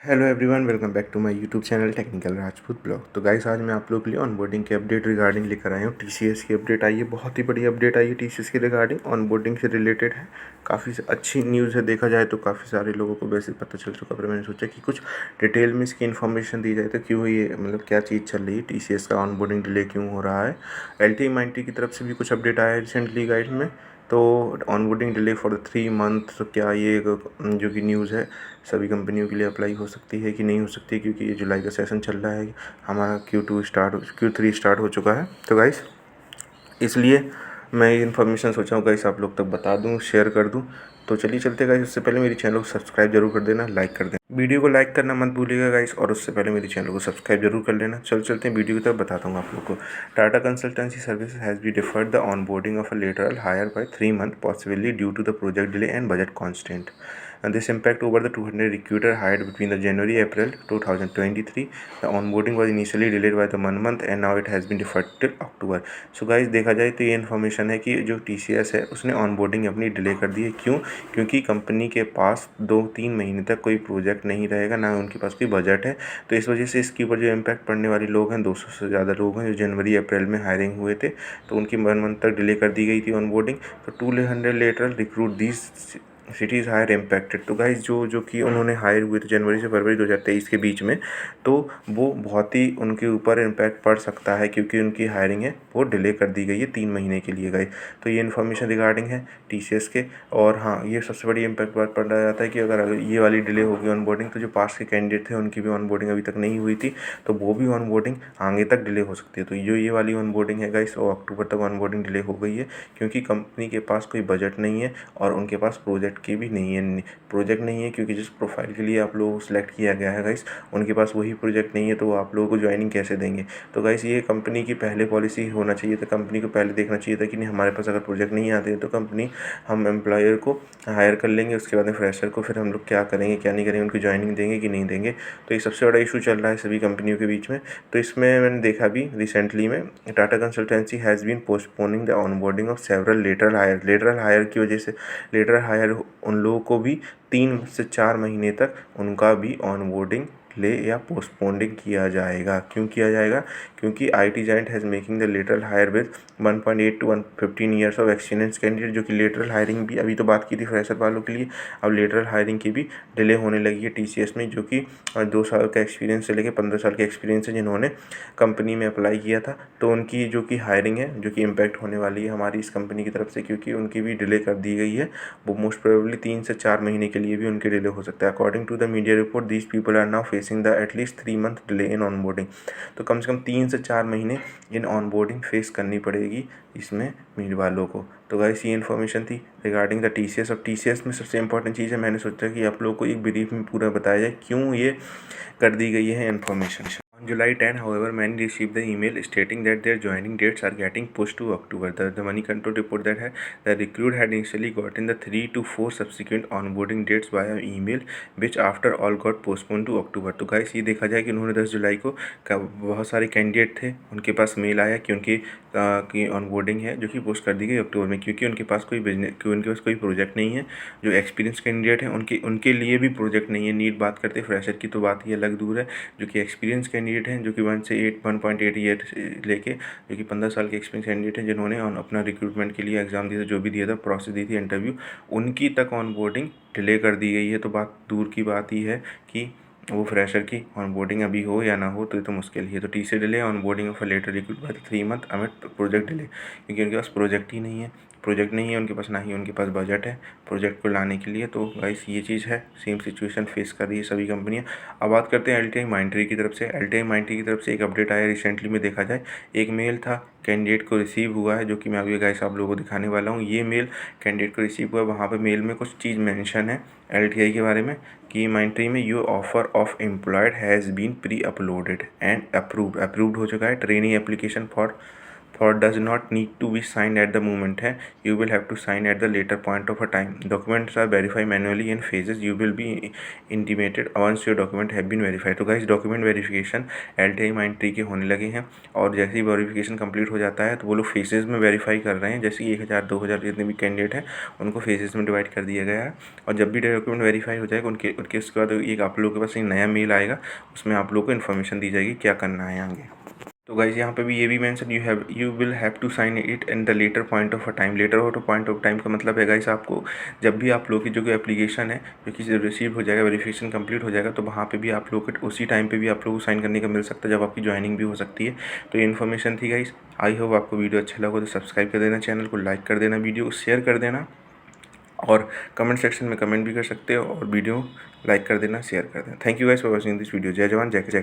Hello everyone, welcome back to my YouTube channel technical Rajput blog. तो guys, आज मैं आप लोगों के लिए ऑनबोर्डिंग के अपडेट रिगार्डिंग लेकर आया हूँ। टीसीएस की अपडेट आई है, बहुत ही बड़ी अपडेट आई है टीसीएस के रिगार्डिंग, ऑनबोर्डिंग से रिलेटेड है। काफ़ी अच्छी न्यूज़ है, देखा जाए तो काफ़ी सारे लोगों को वैसे पता चल चुका, पर मैंने सोचा कि कुछ डिटेल में इसकी इन्फॉर्मेशन दी जाए। तो क्यों ये मतलब क्या चीज़ चल रही है, टीसीएस का ऑनबोर्डिंग डिले क्यों हो रहा है। एलटीई माइंटी की तरफ से भी कुछ अपडेट आया है रिसेंटली गाइड में। तो ऑनबोर्डिंग डिले फॉर 3 मंथ, तो क्या ये जो कि न्यूज़ है सभी कंपनियों के लिए अप्लाई हो सकती है कि नहीं हो सकती, क्योंकि ये जुलाई का सेशन चल रहा है, हमारा Q3 स्टार्ट हो चुका है। तो गाइस, इसलिए मैं ये इन्फॉर्मेशन सोचा हूँ गाइस आप लोग तक बता दूँ, शेयर कर दूँ। तो चलिए चलते गाइस, उससे पहले मेरे चैनल को सब्सक्राइब जरूर कर देना, लाइक कर देना, वीडियो को लाइक करना मत भूलिएगा गाइस, और उससे पहले मेरे चैनल को सब्सक्राइब जरूर कर लेना। चलते हैं वीडियो की तरफ, बताता हूँ आप लोग को। Tata Consultancy Service has be deferred the onboarding of a lateral hire by 3 months, possibly due to the project delay and budget constraint. And this impact over the 200 recruiter hired between the January-April 2023. The onboarding was initially delayed by the 1 month and now it has been deferred till October. So guys, देखा जाए तो ये information है कि जो TCS है उसने onboarding अपनी डिले कर दी है। क्यों? क्योंकि कंपनी के पास 2-3 महीने तक कोई प्रोजेक्ट नहीं रहेगा, ना उनके पास कोई बजट है। तो इस वजह से इसके ऊपर जो इम्पैक्ट पड़ने वाले लोग हैं, 200 से ज़्यादा लोग हैं जो जनवरी-अप्रैल में हायरिंग हुए थे, तो उनकी 1 मंथ तक डिले कर दी गई थी ऑनबोर्डिंग। तो 200 lateral recruit these cities hire impacted. तो गाइज जो कि उन्होंने हायर हुए थे जनवरी से फरवरी 2023 के बीच में, तो वो बहुत ही उनके ऊपर इम्पैक्ट पड़ सकता है, क्योंकि उनकी हायरिंग है वो डिले कर दी गई है 3 महीने के लिए गाइज। तो ये इन्फॉर्मेशन रिगार्डिंग है टीसीएस के। और हाँ, ये सबसे बड़ी इम्पैक्ट पड़ रहा जाता है कि अगर ये वाली डिले होगी ऑनबोर्डिंग, तो जो पास के कैंडिडेट थे उनकी भी ऑनबोर्डिंग अभी तक नहीं हुई थी, तो वो भी ऑनबोर्डिंग आगे तक डिले हो सकती है। तो जो ये वाली ऑनबोर्डिंग है गाइस, वो अक्टूबर तक ऑनबोर्डिंग डिले हो गई है, क्योंकि कंपनी के पास कोई बजट नहीं है और उनके पास प्रोजेक्ट की भी नहीं है। प्रोजेक्ट नहीं है क्योंकि जिस प्रोफाइल के लिए आप लोगों को सिलेक्ट किया गया है गाइस, उनके पास वही प्रोजेक्ट नहीं है, तो वो आप लोगों को ज्वाइनिंग कैसे देंगे। तो गाइस, ये कंपनी की पहले पॉलिसी होना चाहिए था, कंपनी को पहले देखना चाहिए था कि नहीं, हमारे पास अगर प्रोजेक्ट नहीं आते हैं तो कंपनी हम एम्प्लॉयर को हायर कर लेंगे, उसके बाद में फ्रेशर को फिर हम लोग क्या करेंगे क्या नहीं करेंगे, उनको ज्वाइनिंग देंगे कि नहीं देंगे। तो ये सबसे बड़ा इशू चल रहा है सभी कंपनियों के बीच में। तो इसमें मैंने देखा भी रिसेंटली में, Tata Consultancy has been postponing the onboarding of several lateral hire की वजह से लेटरल हायर उन लोगों को भी 3 से 4 महीने तक उनका भी ऑनबोर्डिंग डिले या पोस्टपोनिंग किया जाएगा। क्यों किया जाएगा? क्योंकि IT giant has making the lateral hire with 1.8 to 115 years of experience candidate, जो कि लेटरल हायरिंग भी अभी तो बात की थी फ्रेशर वालों के लिए, अब लेटरल हायरिंग की भी डिले होने लगी है टीसीएस में, जो कि 2 साल का एक्सपीरियंस से लेकर 15 साल का एक्सपीरियंस है जिन्होंने कंपनी में अप्लाई किया था। तो उनकी जो कि हायरिंग है, जो कि इम्पैक्ट होने वाली है हमारी इस कंपनी की तरफ से, क्योंकि उनकी भी डिले कर दी गई है। वो मोस्ट प्रोबेबली 3 से 4 महीने के लिए भी उनके डिले हो सकता है। According to the media report, these people are now facing the at least 3 month delay in onboarding. तो कम से कम 3 से 4 महीने इन ऑनबोर्डिंग फेस करनी पड़ेगी इसमें मीड वालों को। तो गाइस, ये इन्फॉर्मेशन थी रिगार्डिंग द टीसीएस। और टीसीएस में सबसे इंपॉर्टेंट चीज़ है, मैंने सोचा कि आप लोगों को एक ब्रीफ में पूरा बताया जाए क्यों ये कर दी गई है information. On July 10, however, many received the email stating that their joining dates are getting pushed to October. The Money Control report that the recruit had initially gotten the 3 to 4 subsequent onboarding dates via email, which after all got postponed to October. तो guys, ये देखा जाए कि उन्होंने 10 जुलाई को बहुत सारे candidate थे, उनके पास मेल आया कि उनकी की ऑनबोर्डिंग है जो कि पोस्ट कर दी गई अक्टूबर में, क्योंकि उनके पास कोई बिजनेस उनके पास कोई प्रोजेक्ट नहीं है। जो एक्सपीरियंस कैंडिडेट हैं उनके लिए भी प्रोजेक्ट नहीं है। नीट बात करते, फ्रेशर की तो बात ही अलग दूर है। जो कि एक्सपीरियंस कैंडिडेट हैं, जो कि 1.8 ईयर लेके जो कि 15 साल के एक्सपीरियंस कैंडिडेट हैं, जिन्होंने अपना रिक्रूटमेंट के लिए एग्ज़ाम दिया था, जो भी दिया था, प्रोसेस दी थी, इंटरव्यू, उनकी तक ऑनबोर्डिंग डिले कर दी गई है। तो बात दूर की बात ही है कि वो फ्रेशर की ऑनबोर्डिंग अभी हो या ना हो, तो ये तो मुश्किल ही है। तो TC delay onboarding of later recruit by 3 month amid project delay, क्योंकि उनके पास प्रोजेक्ट ही नहीं है। प्रोजेक्ट नहीं है उनके पास, ना ही उनके पास बजट है प्रोजेक्ट को लाने के लिए। तो गाइस, ये चीज़ है, सेम सिचुएशन फेस कर रही है सभी कंपनियां। अब बात करते हैं एलटीआई माइंट्री की तरफ से। एलटीआई माइंट्री की तरफ से एक अपडेट आया रिसेंटली में, देखा जाए एक मेल था कैंडिडेट को रिसीव हुआ है, जो कि मैं अभी गाइस आप लोगों को दिखाने वाला हूँ। ये मेल कैंडिडेट को रिसीव हुआ, वहाँ पर मेल में कुछ चीज़ मेंशन है एलटीआई के बारे में कि माइंट्री में your offer of employed has been pre uploaded and approved हो चुका है। Training application for for does not need to be sign at the moment है, you will have to sign at the later point of a time. Documents are verify manually in phases, you will be intimated once your document have been verified. तो guys document verification LTI Mind के होने लगे हैं और जैसे ही verification complete हो जाता है तो वो लोग फेजेस में वेरीफाई कर रहे हैं। जैसे 1000 2000 जितने भी कैंडिडेट हैं उनको फेजेस में डिवाइड कर दिया गया है और जब भी डॉक्यूमेंट वेरीफाई हो जाएगा उनके उसके बाद एक आप लोगों के पास एक नया मेल आएगा, उसमें आप लोगों को इन्फॉर्मेशन दी जाएगी क्या करना है आगे। तो गाइज यहाँ पे भी ये भी mention you will have to sign it in the later point of a time. Later point of time का मतलब है गाइज आपको जब भी आप लोग की जो एप्लीकेशन है जो कि रिसीव हो जाएगा, वेरिफिकेशन कंप्लीट हो जाएगा, तो वहाँ पे भी आप लोग उसी टाइम पे भी आप लोग को साइन करने का मिल सकता है जब आपकी ज्वाइनिंग भी हो सकती है। तो ये इन्फॉर्मेशन थी गाइज। आई होप आपको वीडियो अच्छा लगा तो सब्सक्राइब कर देना, चैनल को लाइक कर देना, वीडियो को शेयर कर देना और कमेंट सेक्शन में कमेंट भी कर सकते हो और वीडियो लाइक कर देना, शेयर कर देना। Thank you guys for watching this video. जय जवान जय जय।